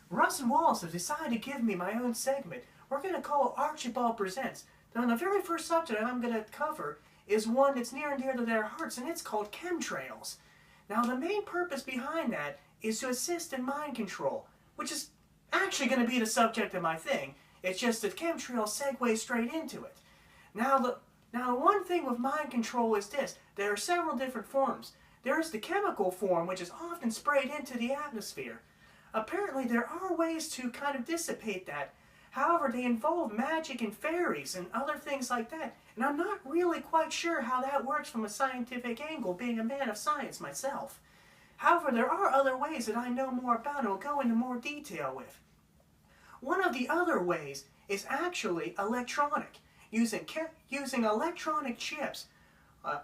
Russ and Wallace have decided to give me my own segment. We're going to call it Archibald Presents. Now, the very first subject I'm going to cover is one that's near and dear to their hearts, and it's called chemtrails. Now, the main purpose behind that is to assist in mind control, which is actually going to be the subject of my thing. It's just that chemtrails segue straight into it. Now, one thing with mind control is this. There are several different forms. There is the chemical form, which is often sprayed into the atmosphere. Apparently, there are ways to kind of dissipate that. However, they involve magic and fairies and other things like that. And I'm not really quite sure how that works from a scientific angle, being a man of science myself. However, there are other ways that I know more about and will go into more detail with. One of the other ways is actually electronic, using electronic chips,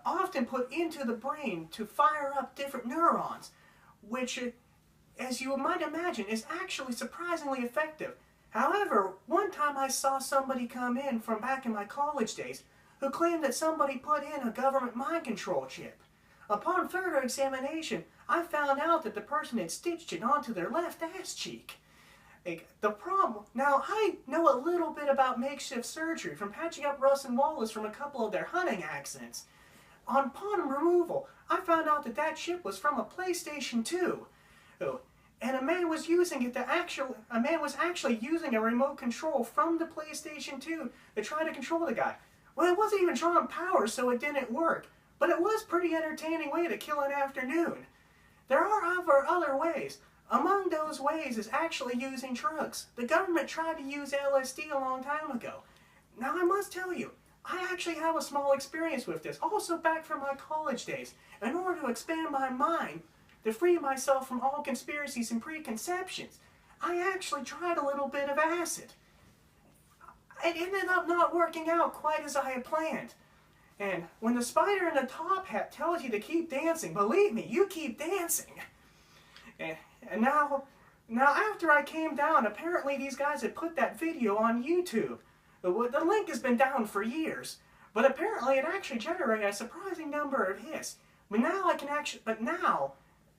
often put into the brain to fire up different neurons, which, as you might imagine, is actually surprisingly effective. However, one time I saw somebody come in from back in my college days who claimed that somebody put in a government mind control chip. Upon further examination, I found out that the person had stitched it onto their left ass cheek. Now I know a little bit about makeshift surgery from patching up Russ and Wallace from a couple of their hunting accidents. Upon removal, I found out that that chip was from a PlayStation 2. And a man was actually using a remote control from the PlayStation 2 to try to control the guy. Well, it wasn't even drawing power, so it didn't work. But it was a pretty entertaining way to kill an afternoon. There are other ways. Among those ways is actually using drugs. The government tried to use LSD a long time ago. Now I must tell you, I actually have a small experience with this, also back from my college days. In order to expand my mind, to free myself from all conspiracies and preconceptions, I actually tried a little bit of acid. It ended up not working out quite as I had planned. And when the spider in the top hat tells you to keep dancing, believe me, you keep dancing. And now after I came down, apparently these guys had put that video on YouTube. The link has been down for years, but apparently it actually generated a surprising number of hits.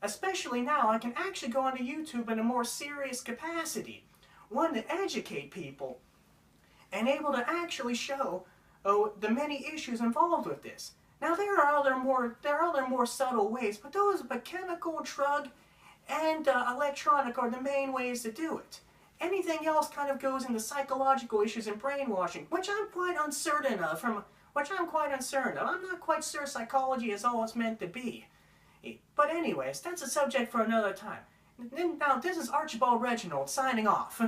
Especially now, I can actually go onto YouTube in a more serious capacity, one to educate people, and able to actually show the many issues involved with this. Now there are other more subtle ways, but chemical, drug, and electronic are the main ways to do it. Anything else kind of goes into psychological issues and brainwashing, which I'm quite uncertain of. I'm not quite sure psychology is all it's meant to be. But anyways, that's a subject for another time. Now, this is Archibald Reginald signing off.